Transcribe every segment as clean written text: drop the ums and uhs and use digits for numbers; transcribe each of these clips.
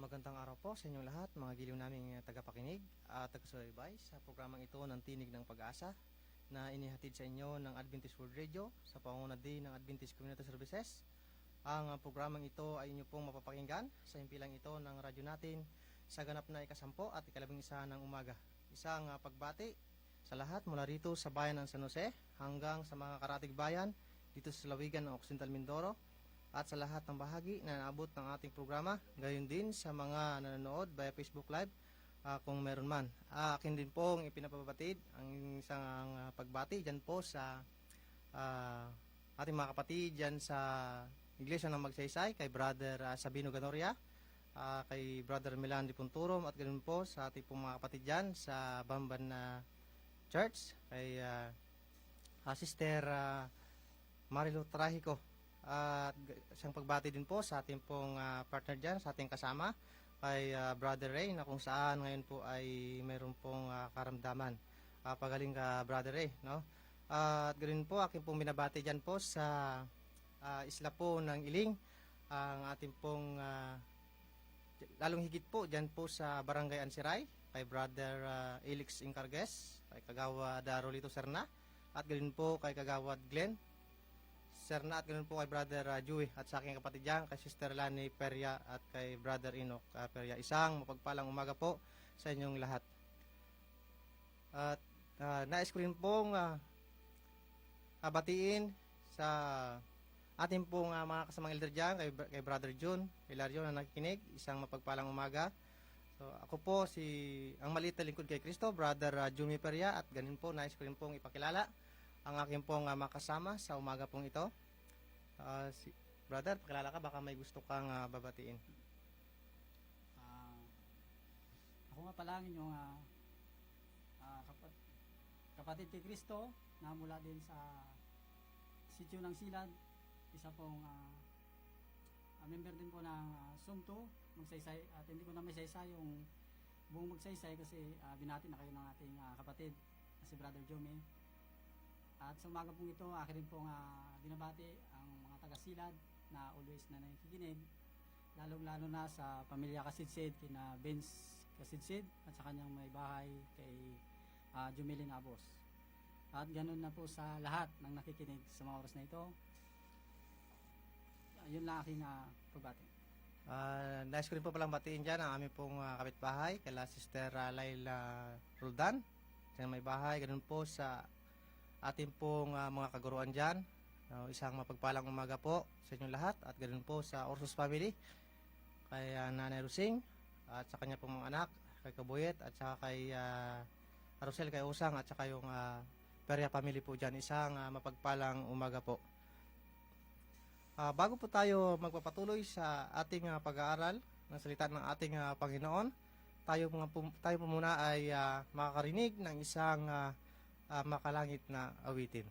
Magandang araw po sa inyong lahat, mga giliw naming tagapakinig at taga-subaybay sa programang ito ng Tinig ng Pag-asa na inihatid sa inyo ng Adventist World Radio sa pangunguna din ng Adventist Community Services. Ang programang ito ay inyo pong mapapakinggan sa himpilang ito ng radyo natin sa ganap na ikasampo at ikalabing isa ng umaga. Isang pagbati sa lahat mula rito sa bayan ng San Jose hanggang sa mga karatig bayan dito sa Lawigan ng Occidental Mindoro, at sa lahat ng bahagi na naabot ng ating programa, gayon din sa mga nanonood via Facebook Live kung meron man. Akin din pong ipinapabatid ang isang pagbati dyan po sa ating mga kapatid dyan sa Iglesia ng Magsaysay, kay Brother Sabino Ganoria, kay Brother Milan Di Punturom, at ganoon po sa ating pong mga kapatid dyan sa Bamban Church, kay Sister Marilo Trajico. At isang pagbati din po sa ating pong partner dyan, sa ating kasama, kay Brother Ray, na kung saan ngayon po ay mayroon pong karamdaman. Pagaling ka, Brother Ray, no? At ganoon po, aking pong binabati dyan po sa isla po ng Iling, ang ating pong lalong higit po dyan po sa Barangay Ansiray, kay Brother Elix Incargues, kay Kagawad Rolito Serna, at ganoon po kay Kagawad Glenn Serna, at ganoon po kay Brother Joey, at sa aking kapatid dyan, kay Sister Lani Peria at kay Brother Enoch Peria. Isang mapagpalang umaga po sa inyong lahat. At nais ko rin pong batiin sa ating pong mga kasamang elder dyan, kay Brother June Hilario na nakikinig. Isang mapagpalang umaga. So, ako po ang maliit na lingkod kay Kristo, Brother Jumi Peria, at ganun po nais ko rin pong ipakilala ang aking pong makasama sa umaga pong ito. Brother, pakilala ka, baka may gusto kang babatiin. Ako nga pala ang inyong kapatid kay Kristo na mula din sa sityo ng Silad, isa pong member din po ng Sumto Magsaysay, at hindi ko na masaysay yung buong Magsaysay kasi binati na kayo ng ating kapatid na si Brother Jome. At sa umaga pong ito, akin rin pong binabati ang mga taga-Silad na always na nakikinig, lalong-lalo na sa pamilya Kasidsid, kina Vince Kasidsid at sa kanyang may bahay kay Jumelin Abos. At ganun na po sa lahat ng nakikinig sa mga oras na ito. Yun lang aking pagbati. Nais ko rin po palang batiin dyan ang aming pong kapitbahay, kala Sister Laila Roldan, sa may bahay. Ganun po sa ating pong mga kaguruan dyan. Isang mapagpalang umaga po sa inyong lahat, at ganoon po sa Orsos family, kay Nanay Rusing at sa kanya pong mga anak, kay Kabuyet, at saka kay Arosel, kay Usang, at saka yung Peria family po dyan. Isang mapagpalang umaga po. Bago po tayo magpapatuloy sa ating pag-aaral ng salita ng ating Panginoon, tayo po muna ay makakarinig ng isang makalangit na awitin.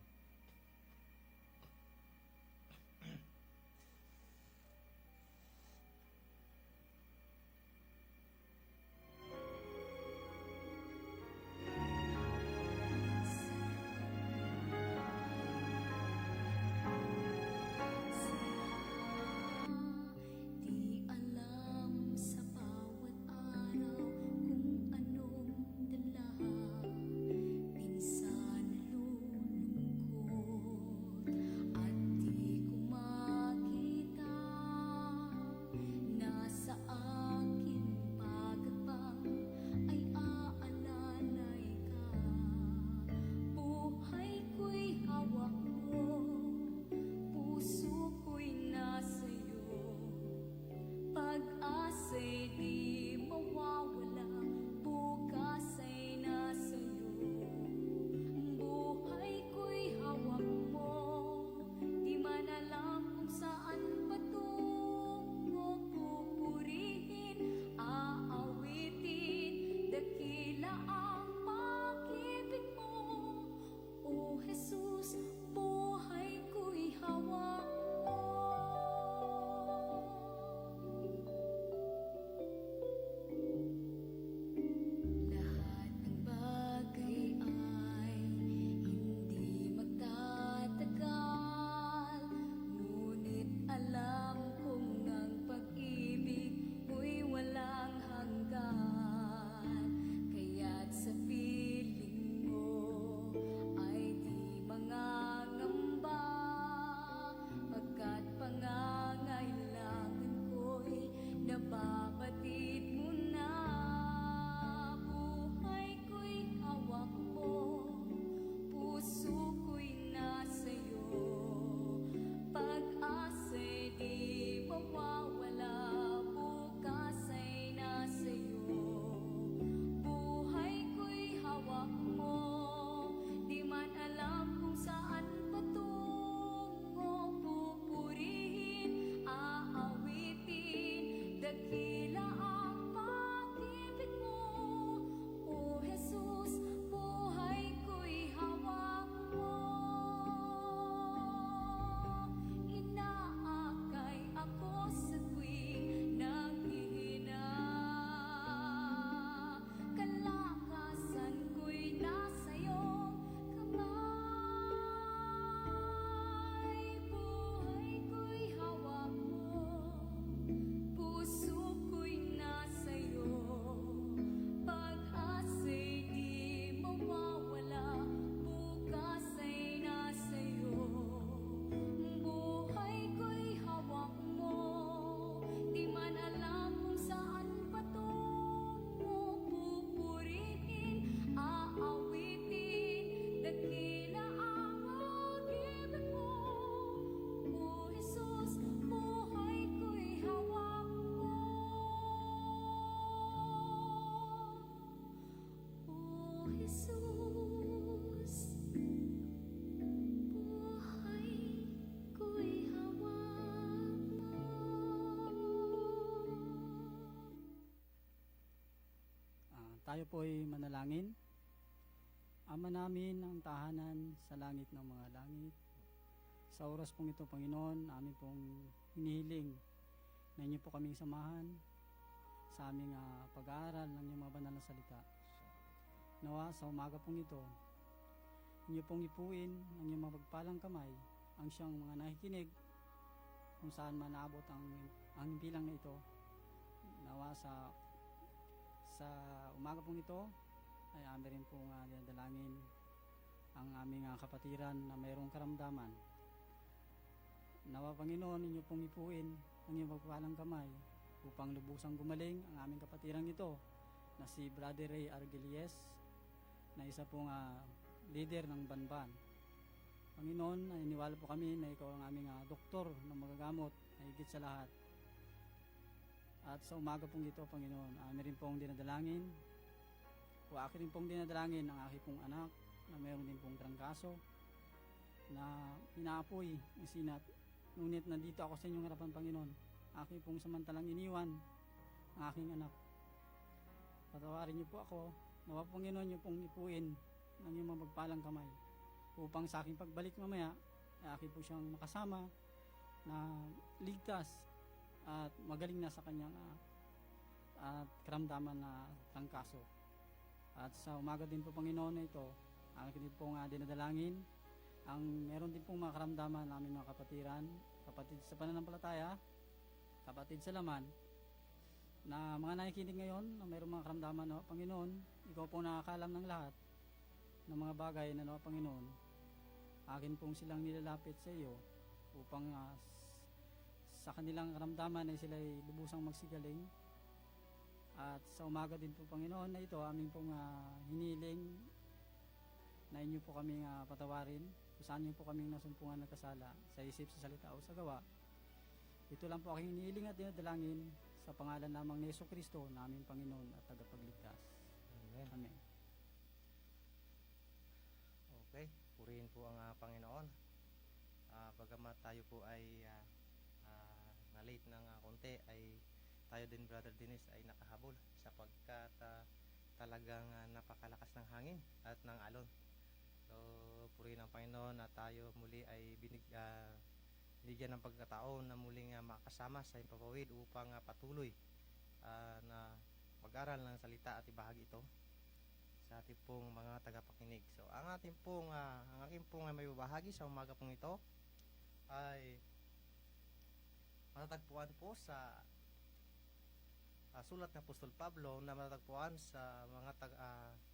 Minsan nalulungkot Tayo po'y manalangin. Ama namin ang tahanan sa langit ng mga langit. Sa oras pong ito, Panginoon, amin pong hinihiling na inyo po kaming samahan sa aming pag-aaral ng iyong mga banal na salita. Nawa sa umaga pong ito, inyo pong ipuin ng iyong mapagpalang kamay ang siyang mga nakikinig kung saan man naabot ang bilang na ito. Nawa sa umaga pong ito ay amin rin pong dinadalangin ang aming kapatiran na mayroong karamdaman. Nawa, Panginoon, inyo pong ipuin ang iyong mapagpalang kamay upang lubusang gumaling ang aming kapatirang ito na si Brother Ray Argelies, na isa pong leader ng Banban. Panginoon, naniniwala po kami na ikaw ang aming doktor na magagamot na higit sa lahat. At sa umaga pong ito, Panginoon, amin rin pong dinadalangin o akin rin pong dinadalangin ang aking pong anak na mayroon din pong trangkaso na inaapoy ang sinat. Ngunit nandito ako sa inyong harapan, Panginoon. Aking pong samantalang iniwan ang aking anak. Patawarin niyo po ako. Nawa, Panginoon, niyo pong ipuin ng iyong mapagpalang kamay upang sa aking pagbalik mamaya ay aking po siyang makasama na ligtas at magaling na sa kanyang at karamdaman na trangkaso. At sa umaga din po, Panginoon, na ito, akin din pong dinadalangin ang meron din pong mga karamdaman namin mga kapatiran, kapatid sa pananampalataya, kapatid sa laman, na mga nakikinig ngayon na mayroong mga karamdaman, no, Panginoon, ikaw pong nakakalam ng lahat ng mga bagay na, no, Panginoon, akin pong silang nilalapit sa iyo upang sa kanilang karamdaman ay sila'y lubusang magsigaling. At sa umaga din po, Panginoon, na ito, aming pong hiniling na inyo po kaming patawarin kung saan niyo po kaming nasumpungan ng kasala sa isip, sa salita o sa gawa. Ito lang po aking hinihiling at dinadalangin sa pangalan lamang ni Jesucristo, na aming Panginoon at tagapagligtas. Amen. Amen. Okay, purihin po ang Panginoon. Bagamat tayo po ay na-late ng konti, ay tayo din, Brother Dennis, ay nakahabol sapagkat talagang napakalakas ng hangin at ng alon. So, purihin ang Panginoon na tayo muli ay binigyan ng pagkataon na muling makasama sa Himpapawid upang patuloy na mag-aral ng salita at ibahagi ito sa ating pong mga tagapakinig. So, ang aking pong may babahagi sa umaga pong ito ay matatagpuan po sa sulat ng Apostol Pablo na matatagpuan sa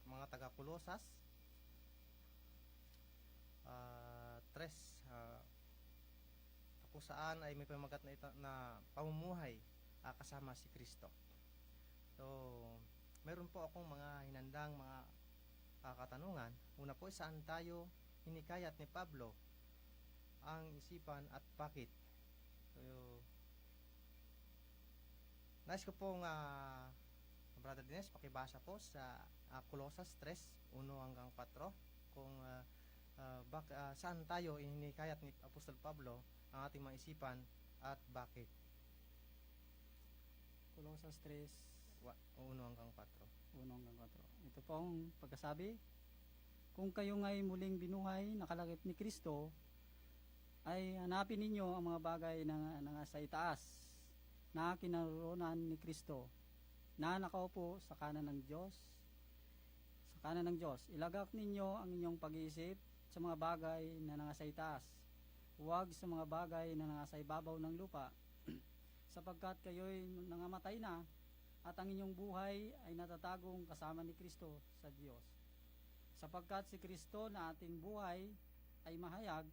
mga taga-Kolosas 3, kung saan ay may pamagat na pamumuhay kasama si Kristo. So, meron po akong mga hinandang mga katanungan. Una po, saan tayo hinikayat ni Pablo ang isipan at bakit? So, nais ko pong Brother Dines, pakibasa po sa Kolosas 3, 1 hanggang 4 kung saan tayo hinikayat ni Apostol Pablo ang ating mga isipan at bakit. Kolosas 3, 1 hanggang 4. 1 hanggang 4. Ito pong pagkasabi, kung kayo nga'y muling binuhay, nakalagip ni Kristo, ay hanapin ninyo ang mga bagay na nasa itaas, na kinaroonan ni Kristo, na nakaupo sa kanan ng Diyos. Sa kanan ng Diyos, ilagak ninyo ang inyong pag-iisip sa mga bagay na nasa itaas, huwag sa mga bagay na nasa ibabaw ng lupa, sapagkat kayo'y nangamatay na, at ang inyong buhay ay natatagong kasama ni Kristo sa Diyos. Sapagkat si Kristo na ating buhay ay mahayag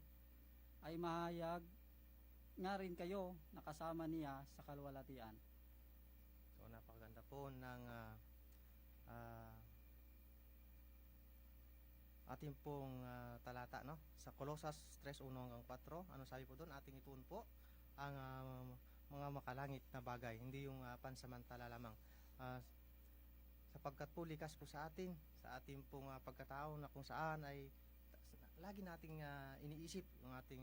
nga rin kayo nakasama niya sa kalwalatian. So, napakaganda po ng ating pong talata, no? Sa Kolosas 3, 1 hanggang 4. Ano sabi po doon? Ating ituon po ang mga makalangit na bagay, hindi yung pansamantala lamang. Sapagkat po likas po sa ating pong pagkatao na kung saan ay lagi nating iniisip yung ating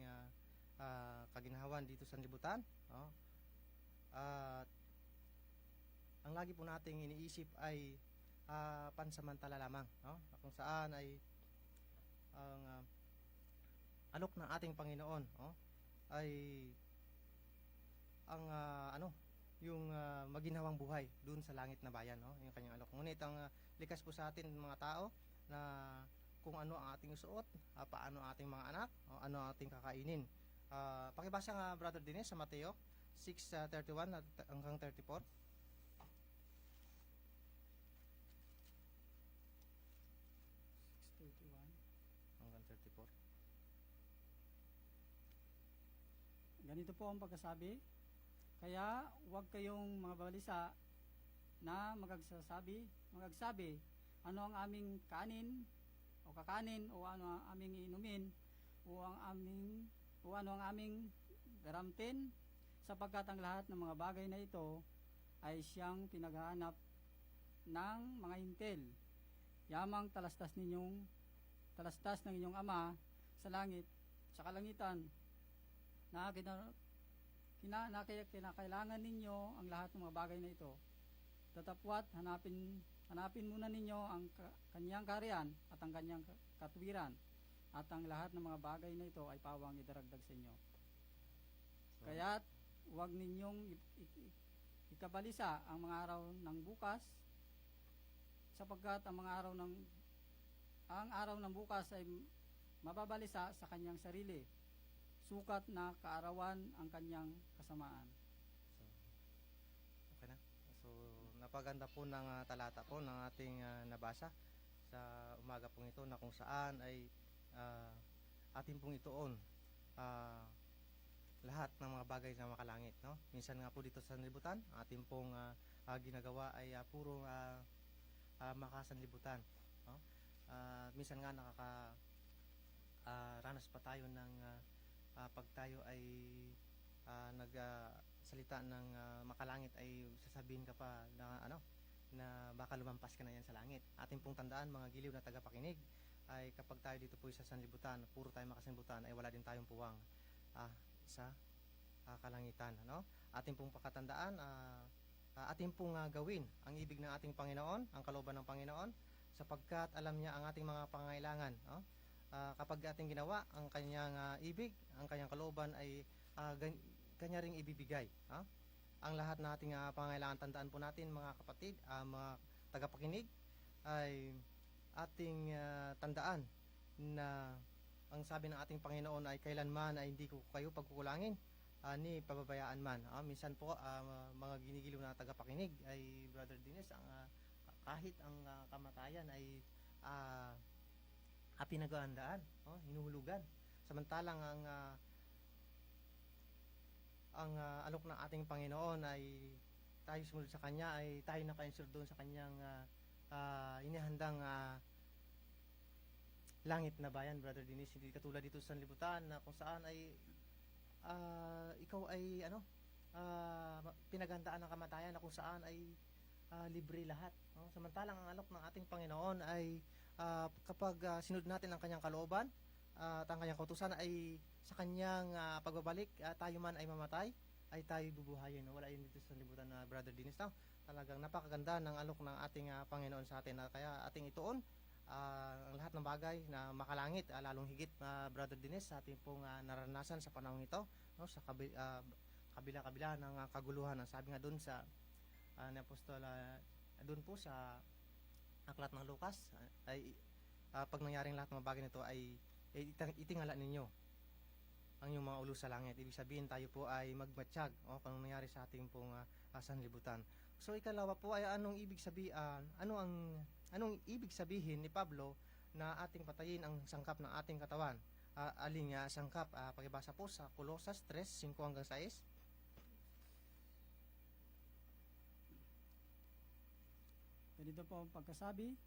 kaginhawan dito sa libutan, no? At ang lagi po nating iniisip ay pansamantala lamang, no? Kung saan ay ang alok ng ating Panginoon, no? Ay ang yung maginhawang buhay dun sa langit na bayan, no? Yung kanyang alok. Ngunit ang likas po sa atin mga tao na kung ano ang ating suot, paano ang ating mga anak, o ano ang ating kakainin. Pakibasa nga Brother Dines sa Mateo 6:31 hanggang 34. 6:31. Hanggang 34. Ganito po ang pagkasabi. Kaya huwag kayong mga balisa na magagsabi, ano ang aming kanin o kakanin, o ano ang aming inumin, o ano ang aming garamtin, sapagkat ang lahat ng mga bagay na ito ay siyang pinaghahanap ng mga hintil. Yamang talastas ng inyong Ama sa langit, sa kalangitan, na kinakailangan ninyo ang lahat ng mga bagay na ito. Tatapwat, hanapin muna ninyo ang kanyang kaharian at ang kanyang katuwiran, at ang lahat ng mga bagay na ito ay pawang idaragdag sa inyo. Kaya't huwag ninyong ikabalisa ang mga araw ng bukas, sapagkat ang araw ng bukas ay mababalisa sa kanyang sarili. Sukat na kaarawan ang kanyang kasamaan. So, okay na. So, napaganda po ng talata po ng ating nabasa sa umaga pong ito, na kung saan ay atin pong ituon lahat ng mga bagay na makalangit, no? Minsan nga po dito sa sanlibutan, atin pong ginagawa ay puro makasanlibutan, no? Minsan nga ranas pa tayo ng pag tayo ay nagsalita ng makalangit, ay sasabihin ka pa na baka lumampas ka na yan sa langit. Atin pong tandaan mga giliw na tagapakinig, ay kapag tayo dito po sa sanlibutan, puro tayo makasanlibutan, ay wala din tayong puwang sa kalangitan, no? Atin pong pakatandaan, atin pong gawin ang ibig ng ating Panginoon, ang kalooban ng Panginoon, sapagkat alam niya ang ating mga pangangailangan, no? Kapag ating ginawa ang kanyang ibig, ang kanyang kalooban, ay kanya ring ibibigay, ang lahat na ating pangangailangan. Tandaan po natin mga kapatid, mga tagapakinig, ay ating tandaan na ang sabi ng ating Panginoon ay kailanman ay hindi ko kayo pagkukulangin ni pababayaan man. Minsan po mga ginigiliw na tagapakinig ay Brother Dines, kahit ang kamatayan ay pinaghahandaan, hinuhulugan, samantalang ang alok ng ating Panginoon ay tayo sumunod sa Kanya, ay tayo naka-insure doon sa Kanyang inihandang langit na bayan, Brother Dennis. Hindi katulad dito sa sanlibutan na kung saan ay ikaw ay pinaghandaan ng kamatayan, na kung saan ay libre lahat, no? Samantalang ang alok ng ating Panginoon ay kapag sinunod natin ang kanyang kalooban at ang kanyang kautusan, ay sa kanyang pagbabalik, tayo man ay mamatay, ay tayo bubuhayin, no? Wala yun dito sa sanlibutan na Brother Dennis, no? Talagang napakaganda ng alok ng ating Panginoon sa atin, kaya ating ituon ang lahat ng bagay na makalangit, lalong higit Brother Dennis, sa ating pong naranasan sa panahon ito, no? Sa kabila ng kaguluhan. Ang sabi nga doon sa ni Apostol, doon po sa aklat ng Lucas, ay pag nangyaring lahat ng mga bagay nito, ay itingala ninyo ang inyong mga ulo sa langit. Ibig sabihin tayo po ay magmatsyag kung anong nangyari sa ating pong sanlibutan. So ikalawa po ay anong ibig sabihin ni Pablo na ating patayin ang sangkap ng ating katawan? Aling sangkap? Pakibasa po sa Colosas 3:5 hanggang 6. Ganito po ang pagkasabi,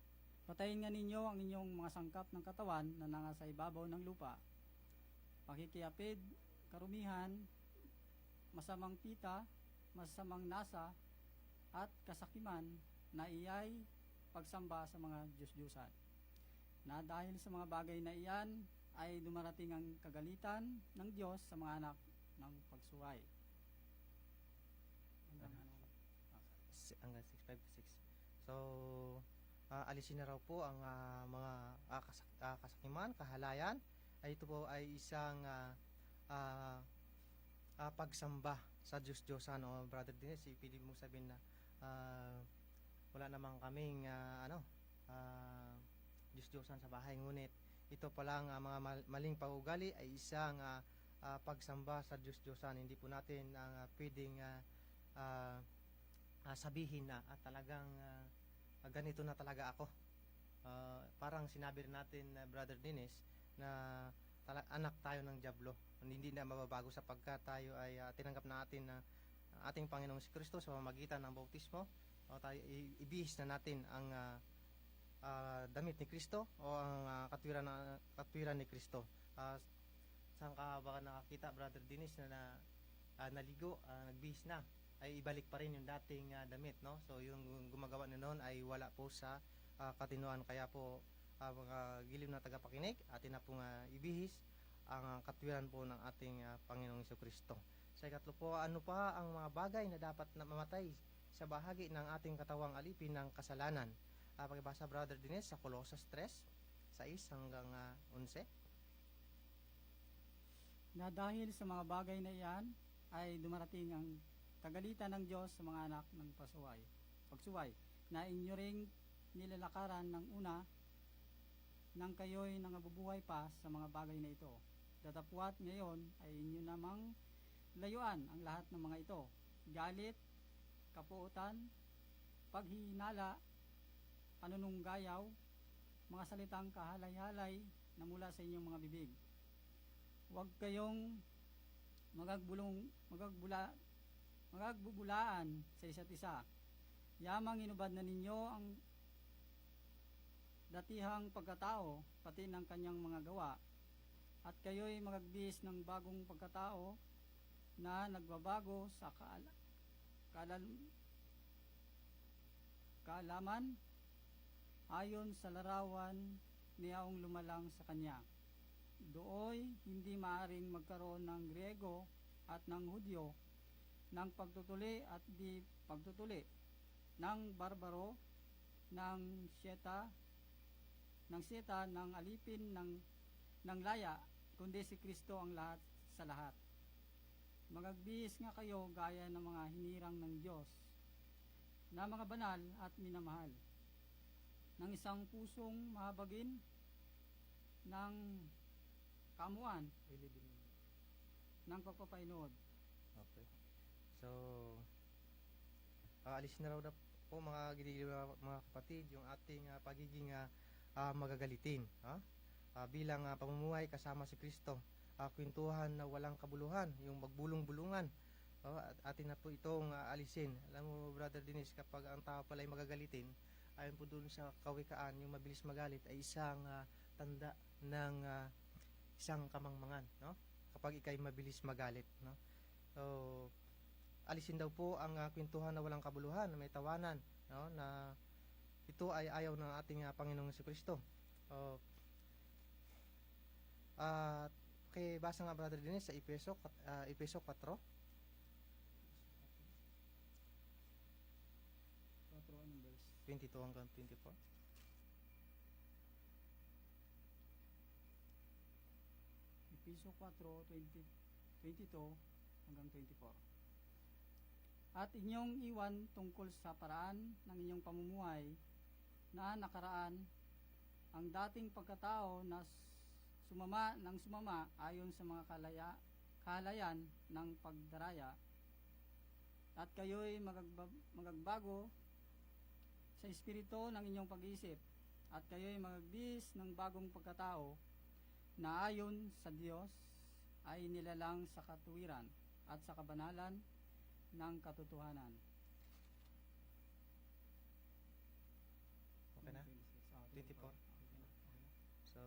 patayin nga ninyo ang inyong mga sangkap ng katawan na nasa ibabaw ng lupa. Pakikiapid, karumihan, masamang pita, masamang nasa, at kasakiman na iyay pagsamba sa mga Diyos-Diyusan. Na dahil sa mga bagay na iyan ay dumarating ang kagalitan ng Diyos sa mga anak ng pagsuway. Hanggang 6:5 to 6. So alisin na raw po ang mga kasakiman, kahalayan. Ay ito po ay isang ah, pagsamba sa Diyos-Diyosan, o Brother Dennis, pwede mo sabihin na wala namang kaming Diyos-Diyosan sa bahay, ngunit ito palang mga maling pag-ugali ay isang pagsamba sa Diyos-Diyosan. Hindi po natin pwedeng sabihin na talagang ganito na talaga ako. Parang sinabi rin natin, Brother Dennis, na anak tayo ng dyablo. Hindi na mababago sapagkat tayo ay tinanggap natin na ating Panginoong si Kristo sa pamamagitan ng bautismo. Tayo ibihis na natin ang damit ni Kristo, o ang katwiran ni Kristo. Saan ka baka nakakita, Brother Dennis, na naligo, nagbihis na, ay ibalik pa rin yung dating damit, no? So yung gumagawa na noon ay wala po sa katinuan. Kaya po mga giliw na tagapakinig, atin na pong ibihis ang katwiran po ng ating Panginoong Kristo. Sa ikatlo po, ano pa ang mga bagay na dapat na mamatay sa bahagi ng ating katawang alipin ng kasalanan? Pakibasa, Brother Dennis, sa Colossus 3:6-11. Na dahil sa mga bagay na iyan ay dumarating ang kagalitan ng Diyos sa mga anak ng pagsuway, na inyo ring nilalakaran ng una nang kayo'y nangabubuhay pa sa mga bagay na ito. Datapwat ngayon ay inyo namang layuan ang lahat ng mga ito: galit, kapuutan, paghihinala, panununggayaw, mga salitang kahalay-halay na mula sa inyong mga bibig. Huwag kayong magagbubulaan sa isa't isa. Yamang inubad na ninyo ang datihang pagkatao, pati ng kanyang mga gawa, at kayo'y magagbihis ng bagong pagkatao na nagbabago sa kaalaman ayon sa larawan niyang lumalang sa kanya. Dooy hindi maaring magkaroon ng Griego at ng Hudyo, ng pagtutuli at di pagtutuli, ng barbaro, ng siyeta, ng alipin, ng laya, kundi si Kristo ang lahat sa lahat. Magagbihis nga kayo gaya ng mga hinirang ng Diyos, na mga banal at minamahal, ng isang pusong mahabagin, ng kamuan, ng pagpapainod. Okay. So, alis na raw na po, mga giliw na mga kapatid, yung ating pagiging magagalitin, bilang pamumuhay kasama si Kristo, kwentuhan na walang kabuluhan, yung magbulong-bulungan, atin na po itong alisin. Alam mo, Brother Dennis, kapag ang tao pala ay magagalitin, ayon po dun sa kawikaan, yung mabilis magalit ay isang tanda ng isang kamangmangan, no? Kapag ikay mabilis magalit, no? So, alisin daw po ang kwentuhan na walang kabuluhan, na may tawanan, no? Na ito ay ayaw ng ating Panginoong Kristo. Okay, basa nga, Brother Dennis, sa Efeso 4, 22-24. Efeso 4:22-24. At inyong iwan tungkol sa paraan ng inyong pamumuhay na nakaraan, ang dating pagkatao na sumama ayon sa mga kahalayan ng pagdaraya, at kayo'y magagbago sa espiritu ng inyong pag-iisip, at kayo'y magagbihis ng bagong pagkatao na ayon sa Diyos ay nilalang sa katuwiran at sa kabanalan ng katotohanan. Okay na? 24. So,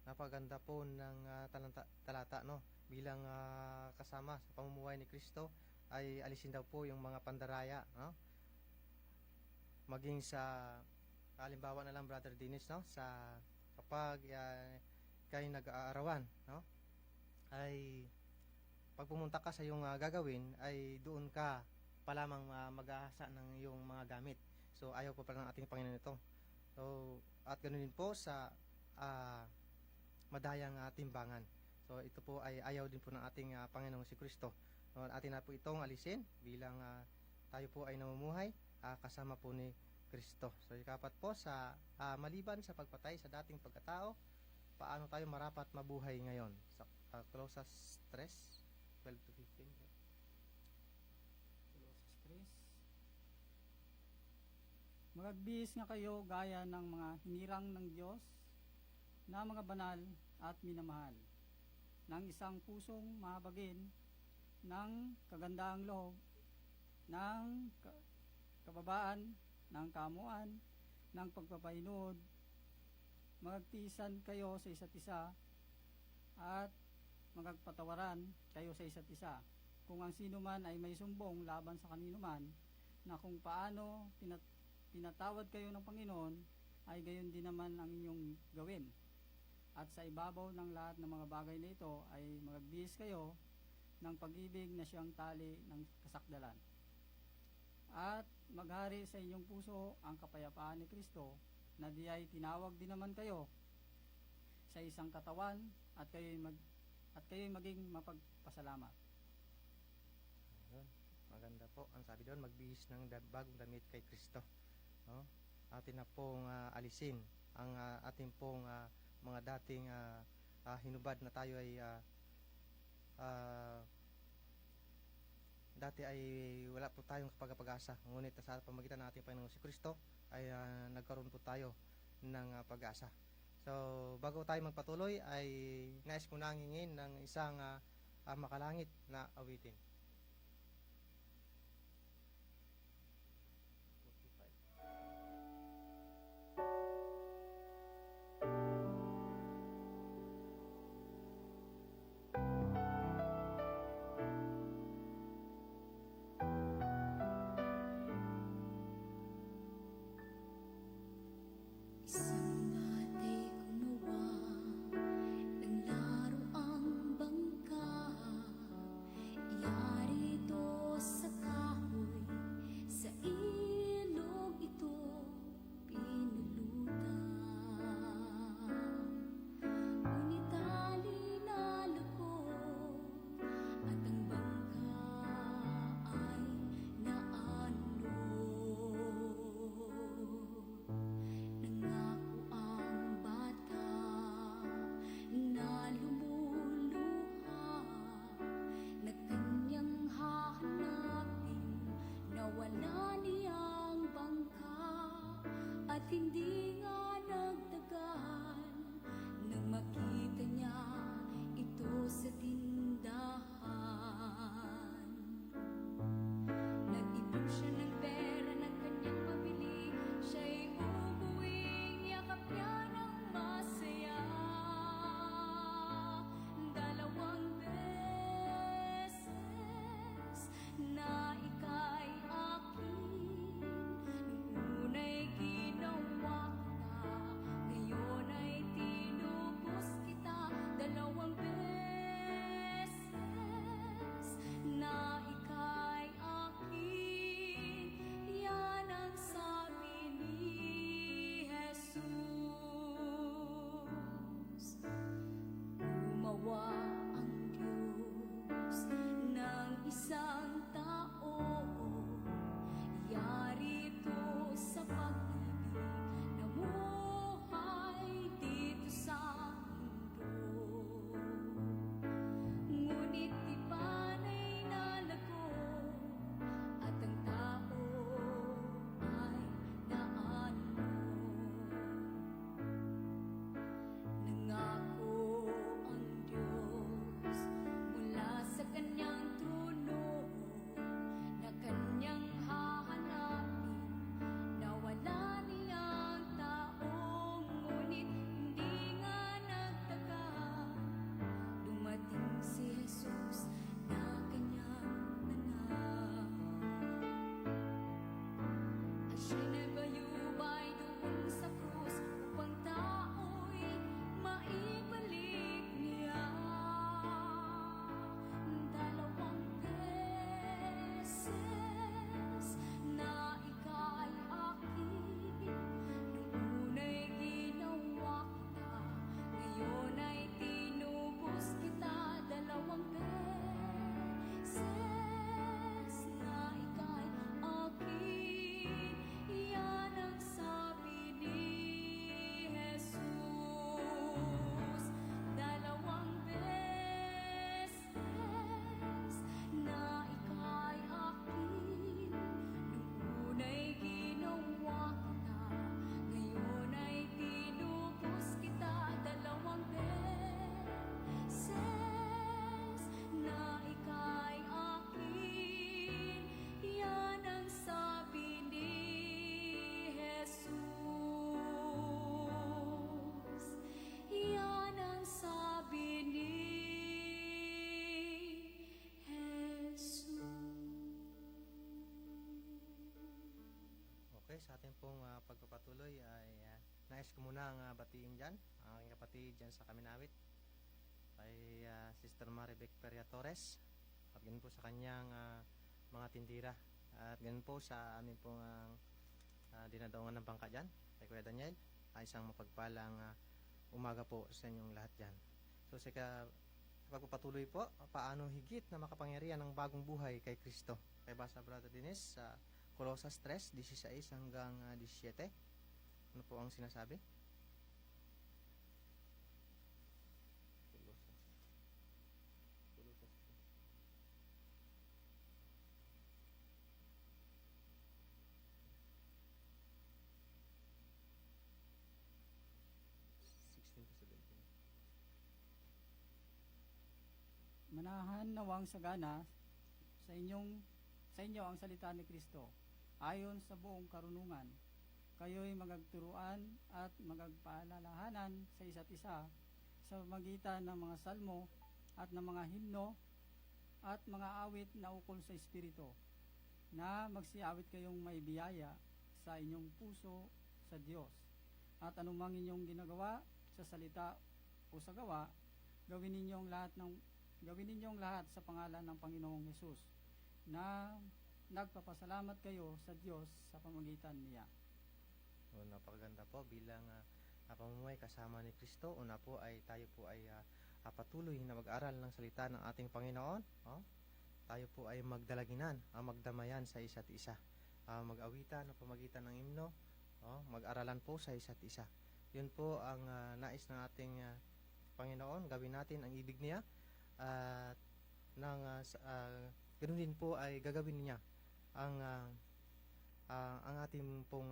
napaganda po ng talata, no? Bilang kasama sa pamumuhay ni Kristo ay alisin daw po yung mga pandaraya, no? Maging sa halimbawa na lang, Brother Dennis, no? Sa kapag kayo nag-aarawan, no? Ay pag pumunta ka sa iyong gagawin, ay doon ka pa lamang mag-ahasa ng iyong mga gamit. So ayaw po pala ng ating Panginoon ito. So at ganoon din po sa madayang timbangan. So ito po ay ayaw din po ng ating Panginoong si Kristo. So, atin na po itong alisin bilang tayo po ay namumuhay kasama po ni Kristo. So ikapat po sa maliban sa pagpatay sa dating pagkatao, paano tayo marapat mabuhay ngayon? Sa Colossus 3, 12 to 15. Stress. Magagbihis nga kayo gaya ng mga hinirang ng Diyos na mga banal at minamahal, ng isang pusong mahabagin, ng kagandaang loob, ng kababaan, ng kamuan, ng pagpapahinod. Magtiisan kayo sa isa't isa at magpatawaran kayo sa isa't isa. Kung ang sino man ay may sumbong laban sa kanino man, na kung paano pinatawad kayo ng Panginoon, ay gayon din naman ang inyong gawin. At sa ibabaw ng lahat ng mga bagay na ito ay magbihis kayo ng pag-ibig na siyang tali ng kasakdalan. At maghari sa inyong puso ang kapayapaan ni Kristo, na di ay tinawag din naman kayo sa isang katawan at kayo'y maging mapagpasalamat. Ayun, maganda po. Ang sabi doon, magbihis ng bagong damit kay Kristo. No? Atin na pong alisin ang ating pong mga dating hinubad na tayo ay dati ay wala po tayong pag-asa, ngunit sa pamagitan ng ating Panginoong si Kristo ay nagkaroon po tayo ng pag-asa. So bago tayo magpatuloy ay nais ko na hingin ng isang makalangit na awitin. Isang dati gumawa ng laruang bangka, iyari ito sa kahoy, sa ilog ito pinulutan. Ngunit tali na lubog at ang bangka ay naanod. Nangako ang bata na lumuluha, na kanyang hahanapin, nawala niyang bangka. At hindi nga nagtagal nang makita niya ito sa tindahan. Nag-ipon siya ng pera ng kanyang pabili, siya'y uuwing yakap niya ng masaya. Dalawang beses na ika'y akin, nung una'y ginawa kita, ngayon ay tinubos kita. Dalawang beses na ika'y akin, yan ang sabi ni Jesus. Gumawa ang Diyos ng isang tao sa ating pong pagpapatuloy ay nais ko muna ang batiin dyan, ang aking kapatid dyan sa Kaminawit, kay Sister Maribek Peria Torres, at ganun po sa kanyang mga tindira, at ganun po sa amin pong dinadaungan ng bangka dyan, kay Kuya Daniel, ay isang mapagpalang umaga po sa inyong lahat dyan. So sa pagpapatuloy po, paano higit na makapangyarihan ng bagong buhay kay Kristo. Kay basa Brother Dennis sa Colosas 3:16 hanggang 17. Ano po ang sinasabi? Colosas. Colosas. Manahan nawang sagana sa inyo ang salita ni Kristo ayon sa buong karunungan. Kayo'y magagturuan at magagpaalalahanan sa isa't isa sa magitan ng mga salmo at ng mga himno at mga awit na ukol sa Espiritu, na magsiawit kayong may biyaya sa inyong puso sa Diyos. At anumang inyong ginagawa sa salita o sa gawa, gawin ninyong lahat sa pangalan ng Panginoong Hesus, na nagpapasalamat kayo sa Diyos sa pamamagitan niya. So, napakaganda po bilang pamumuhay kasama ni Kristo. Una po ay tayo po ay patuloy na mag-aral ng salita ng ating Panginoon. Tayo po ay magdalaginan, magdamayan sa isa't isa, mag-awitan o pamagitan ng himno, mag-aralan po sa isa't isa. Yun po ang nais ng ating Panginoon, gawin natin ang ibig niya, at ganoon din po ay gagawin niya ang ating pong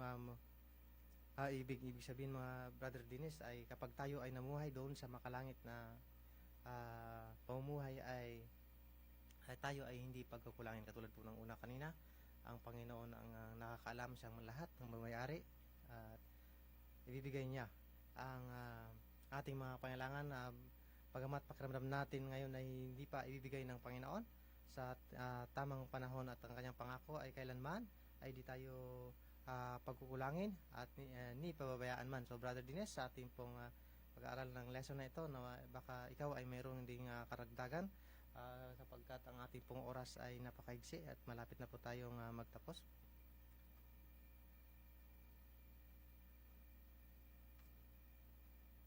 ibig sabihin, mga Brother Dennis, ay kapag tayo ay namuhay doon sa makalangit na pamumuhay ay tayo ay hindi pagkukulangin. Katulad po ng una kanina, ang Panginoon ang nakakaalam sa lahat ng may-ari, at ibibigay niya ang ating mga pangailangan, pagamat pakiramdam natin ngayon ay hindi pa ibibigay ng Panginoon sa tamang panahon, at ang kanyang pangako ay kailanman ay di tayo pagkukulangin at ni pababayaan man. So Brother Dines, sa ating pong pag-aaral ng lesson na ito, na baka ikaw ay mayroong ding karagdagan, sapagkat ang ating pong oras ay napakaigsi at malapit na po tayong magtapos.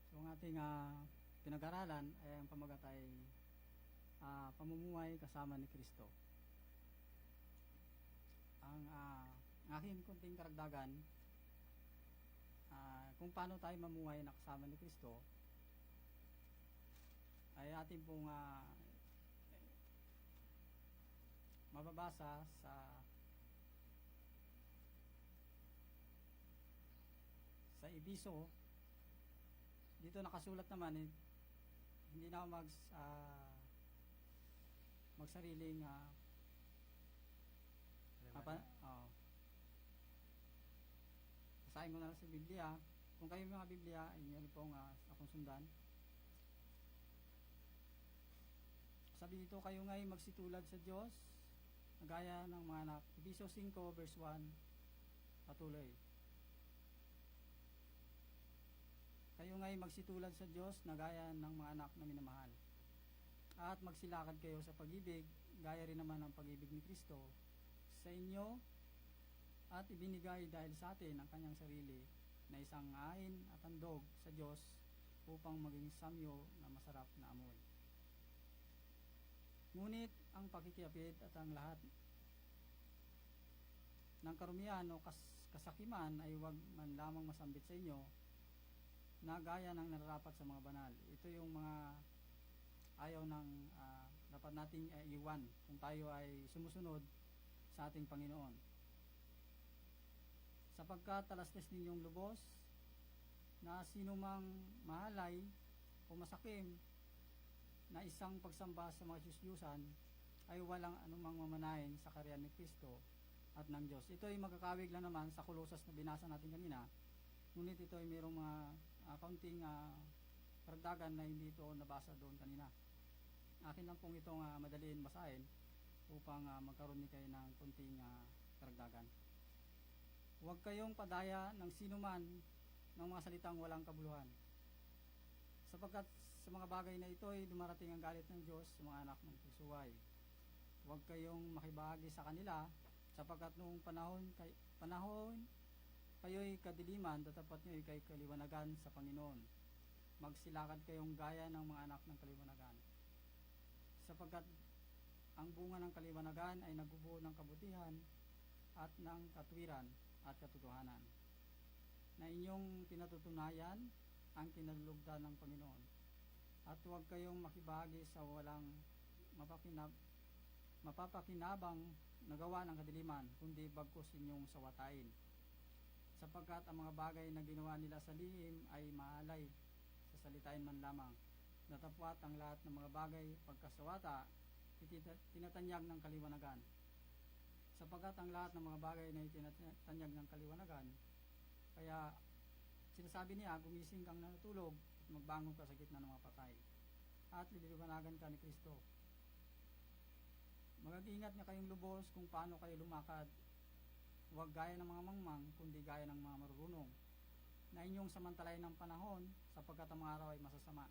So ang ating pinag-aralan ay ang pamagat ay pamumuhay kasama ni Kristo. Ang aking kunting karagdagan kung paano tayo mamuhay na kasama ni Kristo ay ating pong mababasa sa Ebiso. Dito nakasulat naman, hindi na ako magsariling basahin ko na lang sa Biblia. Kung kayo mga Biblia, inyo pong akong sundan. Sabi dito, kayo nga'y magsitulad sa Diyos, gaya ng mga anak. Ebiso 5 verse 1, patuloy. Kayo nga'y magsitulad sa Diyos na gaya ng mga anak na minamahal. At magsilakad kayo sa pag-ibig, gaya rin naman ng pag-ibig ni Kristo sa inyo, at ibinigay dahil sa atin ang kanyang sarili na isang hain at handog sa Diyos upang maging samyo na masarap na amoy. Ngunit ang pakikiapid at ang lahat ng karumihan o kasakiman ay huwag man lamang masambit sa inyo, na gaya ng nararapat sa mga banal. Ito yung mga ayaw ng dapat nating iwan kung tayo ay sumusunod sa ating Panginoon. Sapagkat talastas ninyong lubos na sinumang mahalay o masakim na isang pagsamba sa mga Diyos-Diyusan ay walang anumang mamanahin sa karyan ni Kristo at ng Diyos. Ito ay magkakawig lang naman sa Colosas na binasa natin kanina, ngunit ito ay mayroong mga kaunting karagdagan na hindi ito nabasa doon kanina. Akin lang pong itong madaliin basahin upang magkaroon din kayo ng kunting karagdagan. Huwag kayong padaya ng sinuman ng mga salitang walang kabuluhan. Sapagkat sa mga bagay na ito ay dumarating ang galit ng Diyos sa mga anak ng pusuway. Huwag kayong makibahagi sa kanila, sapagkat noong panahon kayo'y kadiliman, tatapat niyo'y kay kaliwanagan sa Panginoon. Magsilakad kayong gaya ng mga anak ng kaliwanagan. Sapagkat ang bunga ng kaliwanagan ay nagbubuo ng kabutihan at ng katwiran at katotohanan, na inyong pinatutunayan ang kinalulugdan ng Panginoon. At huwag kayong makibahagi sa walang mapapakinabang na gawa ng kadiliman, kundi bagkus inyong sawatain. Sapagkat ang mga bagay na ginawa nila sa lihim ay maalay sa salitain man lamang. Natapwat ang lahat ng mga bagay pagkasawata, tinatanyag ng kaliwanagan. Sapagkat ang lahat ng mga bagay na itinatanyag ng kaliwanagan, kaya sinasabi niya, gumising kang natulog at magbangon ka sa gitna ng mga patay, at liliwanagan ka ni Kristo. Mag-ingat nga kayong lubos kung paano kayo lumakad. Huwag gaya ng mga mangmang, kundi gaya ng mga marurunong, na inyong samantalayin ng panahon, sapagkat ang mga araw ay masasama.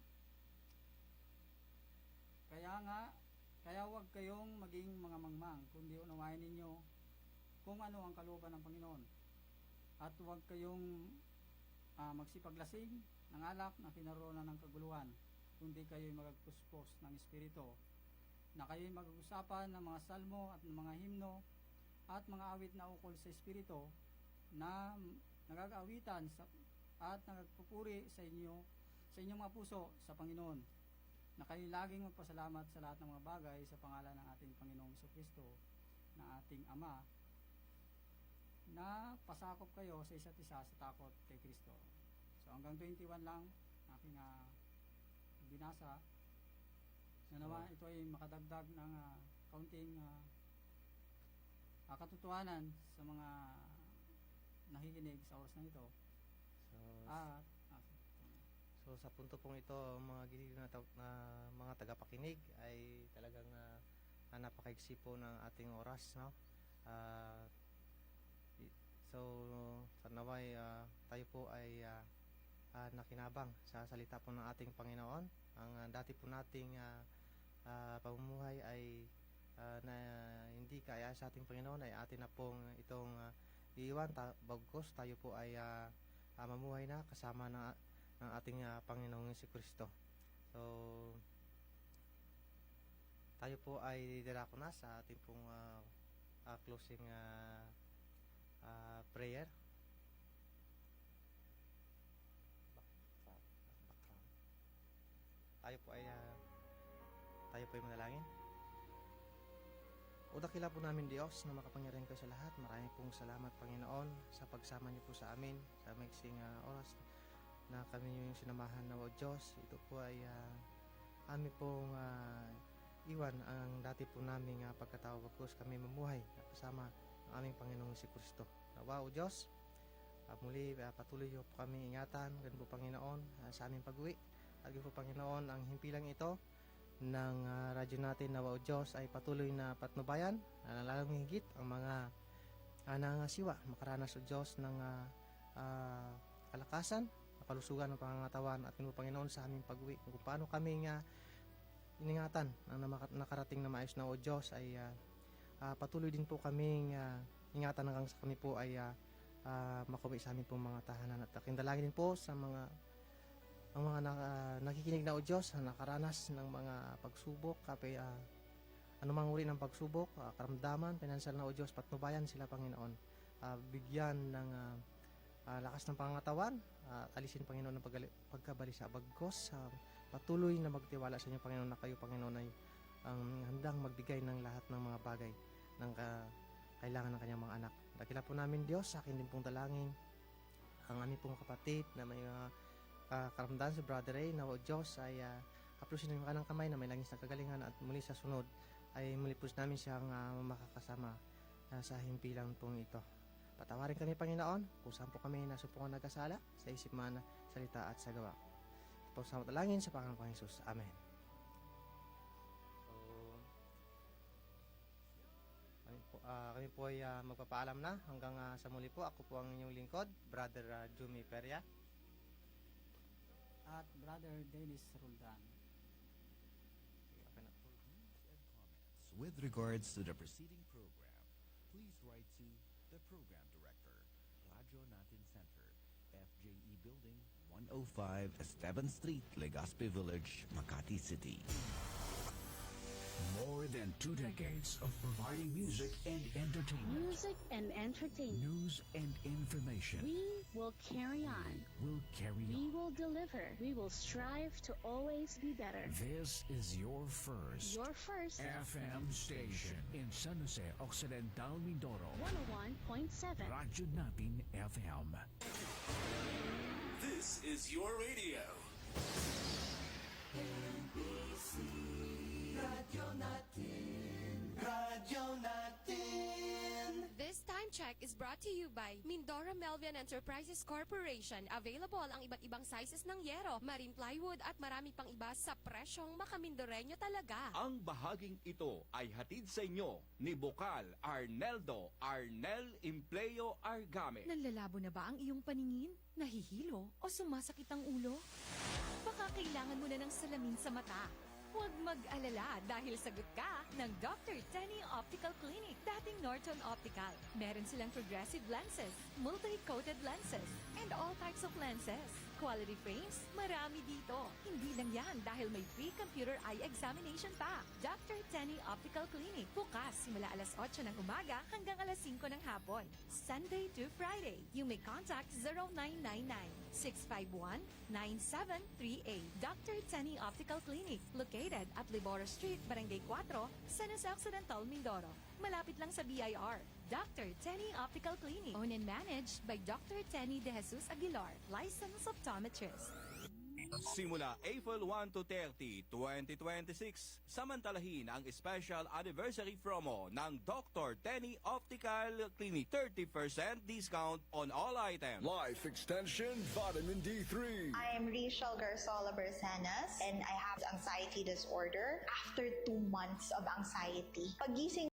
Kaya huwag kayong maging mga mangmang, kundi unawain ninyo kung ano ang kalooban ng Panginoon. At huwag kayong magsipaglasing ng alak na kinaroonan ng kaguluhan, kundi kayo'y magpuspos ng Espiritu, na kayo'y mag-usapan ng mga salmo at ng mga himno at mga awit na ukol sa Espiritu, na nagagaawitan at nagpupuri sa inyong mga puso sa Panginoon, na kayo laging magpasalamat sa lahat ng mga bagay sa pangalan ng ating Panginoong Jesucristo, na ating Ama, na pasakop kayo sa isa't isa sa takot kay Kristo. So hanggang 21 lang aking binasa. Nawa ito ay makadagdag ng kaunting katotohanan sa mga nakikinig sa oras na ito. So sa punto pong ito, mga giliw na mga tagapakinig, ay talagang napakaigsi po ng ating oras, no? So sa naway tayo po ay nakinabang sa salita po ng ating Panginoon. Ang dati po nating pamumuhay ay na hindi kaya sa ating Panginoon ay atin na pong itong iiwan, bagkus tayo po ay mamuhay na kasama ng ating Panginoong Jesucristo. So tayo po ay dirako na sa ating pong closing prayer. Tayo po ay manalangin. O dakila po namin Diyos na makapangyarihan kayo sa lahat. Maraming pong salamat Panginoon sa pagsama niyo po sa amin sa maiksing oras na kami yung sinamahan na o Diyos. Ito po ay amin pong iwan ang dati po namin pagkatao bagkus kami mamuhay kasama ang aming Panginoong si Kristo. Nawa o Diyos, muli patuloy niyo po kami ingatan, ganun po Panginoon sa aming pag-uwi. At po Panginoon, ang himpilang ito ng radyo natin na o Diyos ay patuloy na patnubayan, lalong higit ang mga nangasiwa, makaranas o Diyos ng kalakasan, kalusugan ng pangangatawan at po Panginoon sa aming pag-uwi. Kung paano kami iningatan ang nakarating na maayos na o Diyos ay patuloy din po kaming ingatan hanggang sa kami po ay makuwi sa amin po mga tahanan. At aking dalangin din po sa mga nakikinig na o Diyos na nakaranas ng mga pagsubok, anumang uri ng pagsubok, karamdaman, pinansyal na o Diyos, patnubayan sila Panginoon, bigyan ng lakas ng pangangatawan, alisin Panginoon ng pagkabalisa, bagkos patuloy na magtiwala sa inyo Panginoon na kayo Panginoon ay handang magbigay ng lahat ng mga bagay ng kailangan ng kanyang mga anak. Dakila po namin Diyos, sa akin din pong dalangin ang aming pong kapatid na may karamdaman si Brother Ray na o Diyos ay haplusin ng kanang kamay na may langis na kagalingan at muli sa sunod ay muli po namin siyang makakasama sa himpilang pong ito. Patawarin kami Panginoon kung saan po kami nasupungan nagkasala sa isip man, salita at sa gawa. Po sa matalangin sa pangalan ng Jesus. Amen. So, Kami po ay magpapaalam na hanggang sa muli po. Ako po ang inyong lingkod, Brother Jumi Peria. At Brother Dennis Roldan. Okay na po. With regards to the preceding program, please write to the Program Director, Radyo Natin Center, FJE Building, 105 Esteban Street, Legazpi Village, Makati City. More than 2 decades of providing music and entertainment. Music and entertainment. News and information. We will carry on. Will carry We on. will deliver. We will strive to always be better. This is your first Your first FM station in San Jose Occidental, Mindoro. 101.7. Radyo Natin FM. This is your radio. This time check is brought to you by Mindoro Melvian Enterprises Corporation. Available ang iba't ibang sizes ng yero, marine plywood at marami pang iba sa presyong makamindoreño talaga. Ang bahaging ito ay hatid sa inyo ni Bokal Arneldo Arnel Empleo Argame. Nanlalabo na ba ang iyong paningin? Nahihilo o sumasakit ang ulo? Baka kailangan mo na ng salamin sa mata. Huwag mag-alala dahil sagot ka ng Dr. Tenny Optical Clinic, dating Norton Optical. Meron silang progressive lenses, multi-coated lenses, and all types of lenses. Quality frames, marami dito. Hindi lang yan dahil may free computer eye examination pa. Dr. Tenny Optical Clinic, bukas simula alas 8 ng umaga hanggang alas 5 ng hapon. Sunday to Friday. You may contact 0999-651-9738. Dr. Tenny Optical Clinic, located at Liboro Street, Barangay 4, San Jose Occidental, Mindoro. Malapit lang sa BIR. Dr. Tenny Optical Clinic. Owned and managed by Dr. Tenny De Jesus Aguilar, licensed optometrist. Simula April 1 to 30, 2026, samantalahin ang special anniversary promo ng Dr. Tenny Optical Clinic. 30% discount on all items. Life Extension Vitamin D3. I am Rachel Garzola Bersanas and I have anxiety disorder after 2 months of anxiety. Pagising